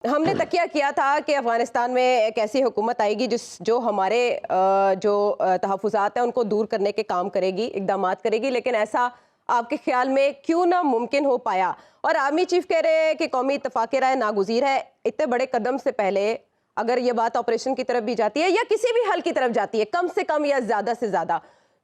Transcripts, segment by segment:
ہم نے تکیہ کیا تھا کہ افغانستان میں ایک ایسی حکومت آئے گی جو ہمارے جو تحفظات ہیں ان کو دور کرنے کے کام کرے گی، اقدامات کرے گی، لیکن ایسا آپ کے خیال میں کیوں نہ ممکن ہو پایا؟ اور آرمی چیف کہہ رہے ہیں کہ قومی اتفاق رائے ناگزیر ہے۔ اتنے بڑے قدم سے پہلے اگر یہ بات آپریشن کی طرف بھی جاتی ہے یا کسی بھی حل کی طرف جاتی ہے، کم سے کم یا زیادہ سے زیادہ،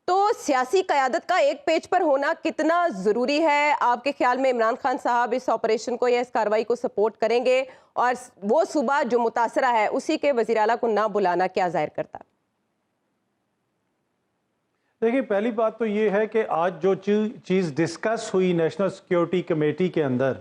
تو سیاسی قیادت کا ایک پیج پر ہونا کتنا ضروری ہے؟ آپ کے خیال میں عمران خان صاحب اس آپریشن کو یا اس کارروائی کو سپورٹ کریں گے؟ اور وہ صوبہ جو متاثرہ ہے اسی کے وزیر اعلیٰ کو نہ بلانا کیا ظاہر کرتا ہے؟ دیکھیں، پہلی بات تو یہ ہے کہ آج جو چیز ڈسکس ہوئی نیشنل سیکیورٹی کمیٹی کے اندر،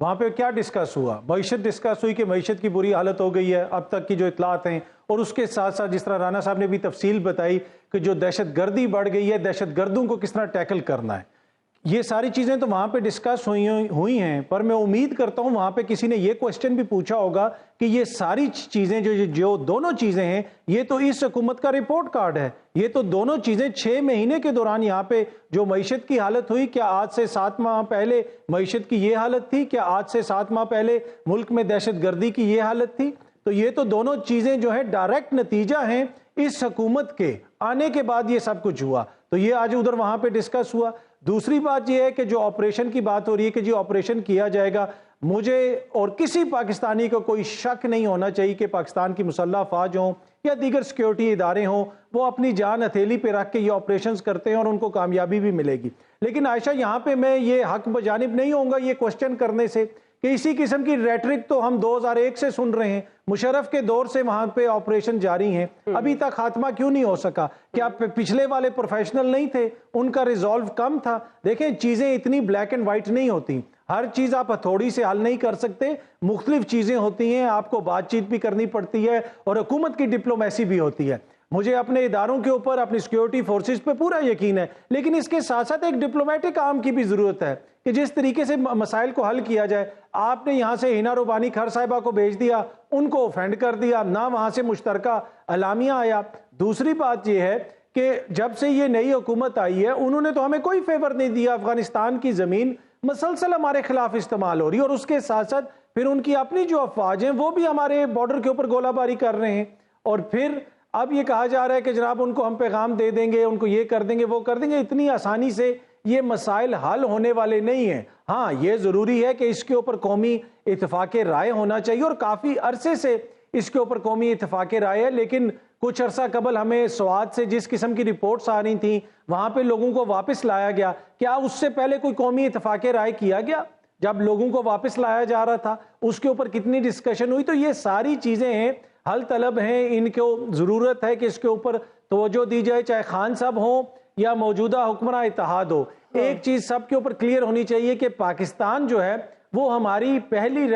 وہاں پہ کیا ڈسکس ہوا؟ معیشت ڈسکس ہوئی کہ معیشت کی بری حالت ہو گئی ہے اب تک کی جو اطلاعات ہیں، اور اس کے ساتھ ساتھ جس طرح رانا صاحب نے بھی تفصیل بتائی کہ جو دہشت گردی بڑھ گئی ہے، دہشت گردوں کو کس طرح ٹیکل کرنا ہے، یہ ساری چیزیں تو وہاں پہ ڈسکس ہوئی ہیں۔ پر میں امید کرتا ہوں وہاں پہ کسی نے یہ کوسچن بھی پوچھا ہوگا کہ یہ ساری چیزیں جو دونوں چیزیں ہیں، یہ تو اس حکومت کا رپورٹ کارڈ ہے، یہ تو دونوں چیزیں 6 مہینے کے دوران یہاں پہ جو معیشت کی حالت ہوئی، کیا آج سے 7 ماہ پہلے معیشت کی یہ حالت تھی؟ کیا آج سے 7 ماہ پہلے ملک میں دہشت گردی کی یہ حالت تھی؟ تو یہ تو دونوں چیزیں جو ہیں ڈائریکٹ نتیجہ ہیں اس حکومت کے آنے کے بعد یہ سب کچھ ہوا، تو یہ آج ادھر وہاں پہ ڈسکس ہوا۔ دوسری بات یہ ہے کہ جو آپریشن کی بات ہو رہی ہے کہ جو آپریشن کیا جائے گا، مجھے اور کسی پاکستانی کو کوئی شک نہیں ہونا چاہیے کہ پاکستان کی مسلح افواج ہوں یا دیگر سیکیورٹی ادارے ہوں، وہ اپنی جان ہتھیلی پہ رکھ کے یہ آپریشنز کرتے ہیں اور ان کو کامیابی بھی ملے گی۔ لیکن عائشہ، یہاں پہ میں یہ حق بجانب نہیں ہوں گا یہ کوسچن کرنے سے کہ اسی قسم کی ریٹرک تو ہم 2001 سے سن رہے ہیں، مشرف کے دور سے وہاں پہ آپریشن جاری ہیں، ابھی تک خاتمہ کیوں نہیں ہو سکا؟ کیا پچھلے والے پروفیشنل نہیں تھے؟ ان کا ریزولو کم تھا؟ دیکھیں، چیزیں اتنی بلیک اینڈ وائٹ نہیں ہوتی، ہر چیز آپ ہتھوڑی سے حل نہیں کر سکتے، مختلف چیزیں ہوتی ہیں، آپ کو بات چیت بھی کرنی پڑتی ہے اور حکومت کی ڈپلومیسی بھی ہوتی ہے۔ مجھے اپنے اداروں کے اوپر، اپنی سیکیورٹی فورسز پہ پورا یقین ہے، لیکن اس کے ساتھ ساتھ ایک ڈپلومیٹک آرم کی بھی ضرورت ہے کہ جس طریقے سے مسائل کو حل کیا جائے۔ آپ نے یہاں سے ہینا روبانی کھر صاحبہ کو بھیج دیا، ان کو اوفینڈ کر دیا، نہ وہاں سے مشترکہ اعلامیہ آیا۔ دوسری بات یہ ہے کہ جب سے یہ نئی حکومت آئی ہے انہوں نے تو ہمیں کوئی فیور نہیں دیا، افغانستان کی زمین مسلسل ہمارے خلاف استعمال ہو رہی ہے، اور اس کے ساتھ ساتھ پھر ان کی اپنی جو افواج ہیں وہ بھی ہمارے بارڈر کے اوپر گولہ باری کر رہے ہیں، اور پھر اب یہ کہا جا رہا ہے کہ جناب ان کو ہم پیغام دے دیں گے، ان کو یہ کر دیں گے، وہ کر دیں گے۔ اتنی آسانی سے یہ مسائل حل ہونے والے نہیں ہیں۔ ہاں، یہ ضروری ہے کہ اس کے اوپر قومی اتفاق رائے ہونا چاہیے، اور کافی عرصے سے اس کے اوپر قومی اتفاق رائے ہے، لیکن کچھ عرصہ قبل ہمیں سوات سے جس قسم کی رپورٹس آ رہی تھیں، وہاں پہ لوگوں کو واپس لایا گیا۔ کیا اس سے پہلے کوئی قومی اتفاق رائے کیا گیا جب لوگوں کو واپس لایا جا رہا تھا؟ اس کے اوپر کتنی ڈسکشن ہوئی؟ تو یہ ساری چیزیں ہیں، حل طلب ہیں، ان کو ضرورت ہے کہ اس کے اوپر توجہ دی جائے، چاہے خان صاحب ہوں یا موجودہ حکمراں اتحاد ہو۔ ایک چیز سب کے اوپر کلیئر ہونی چاہیے کہ پاکستان جو ہے وہ ہماری پہلی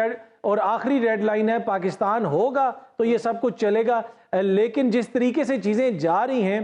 اور آخری ریڈ لائن ہے۔ پاکستان ہوگا تو یہ سب کچھ چلے گا، لیکن جس طریقے سے چیزیں جا رہی ہیں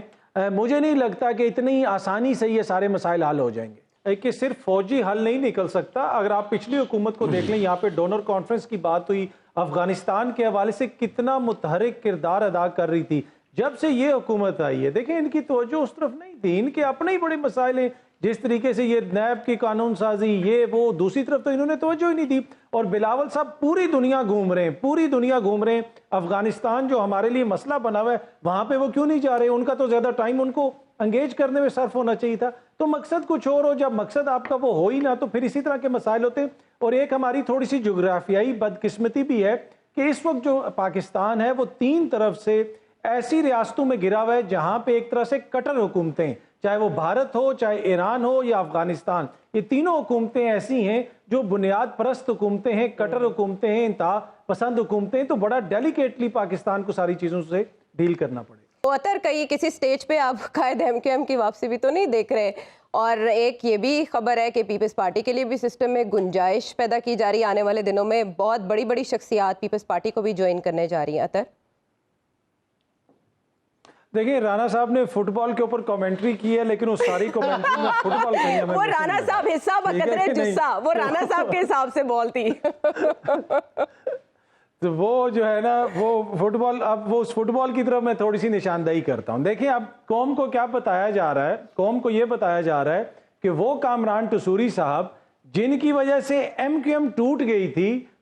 مجھے نہیں لگتا کہ اتنی آسانی سے یہ سارے مسائل حل ہو جائیں گے۔ کہ صرف فوجی حل نہیں نکل سکتا۔ اگر آپ پچھلی حکومت کو دیکھ لیں، یہاں پہ ڈونر کانفرنس کی بات ہوئی، افغانستان کے حوالے سے کتنا متحرک کردار ادا کر رہی تھی۔ جب سے یہ حکومت آئی ہے، دیکھیں ان کی توجہ اس طرف نہیں تھی، ان کے اپنے ہی بڑے مسائل ہیں، جس طریقے سے یہ نیب کی قانون سازی، یہ وہ، دوسری طرف تو انہوں نے توجہ ہی نہیں دی۔ اور بلاول صاحب پوری دنیا گھوم رہے ہیں، پوری دنیا گھوم رہے ہیں، افغانستان جو ہمارے لیے مسئلہ بنا ہوا ہے وہاں پہ وہ کیوں نہیں جا رہے؟ ان کا تو زیادہ ٹائم ان کو انگیج کرنے میں صرف ہونا چاہیے تھا۔ تو مقصد کچھ اور ہو، جب مقصد آپ کا وہ ہو ہی نہ تو پھر اسی طرح کے مسائل ہوتے ہیں۔ اور ایک ہماری تھوڑی سی جغرافیائی بدقسمتی بھی ہے کہ اس وقت جو پاکستان ہے وہ 3 طرف سے ایسی ریاستوں میں گرا ہوا ہے جہاں پہ ایک طرح سے کٹر حکومتیں، چاہے وہ بھارت ہو، چاہے ایران ہو یا افغانستان، یہ تینوں حکومتیں ایسی ہیں جو بنیاد پرست حکومتیں ہیں، کٹر حکومتیں ہیں، انتہا پسند حکومتیں ہیں۔ تو بڑا ڈیلیکیٹلی پاکستان کو ساری چیزوں سے ڈیل کرنا پڑے گا۔ اطہر، کسی سٹیج پہ آپ قائد MQM کی واپسی بھی تو نہیں دیکھ رہے؟ اور ایک یہ بھی خبر ہے کہ پیپلز پارٹی کے لیے بھی سسٹم میں گنجائش پیدا کی جا رہی ہے، آنے والے دنوں میں بہت بڑی بڑی شخصیات پیپلز پارٹی کو بھی جوائن کرنے جا رہی ہیں۔ اطہر، دیکھیں، رانا صاحب نے فٹ بال کے اوپر کامنٹری کی ہے، لیکن اس ساری کامنٹری میں فٹ بال نہیں ہے۔ وہ رانا صاحب حصہ بقدرے جسہ، وہ رانا صاحب کے حساب سے بال تھی۔ تو وہ جو ہے نا، وہ فٹ بال، اب وہ اس فٹ بال کی طرف میں تھوڑی سی نشاندہی کرتا ہوں۔ دیکھیں، اب قوم کو کیا بتایا جا رہا ہے؟ قوم کو یہ بتایا جا رہا ہے کہ وہ کامران ٹسوری صاحب جن کی وجہ سے MQM ٹوٹ گئی تھی،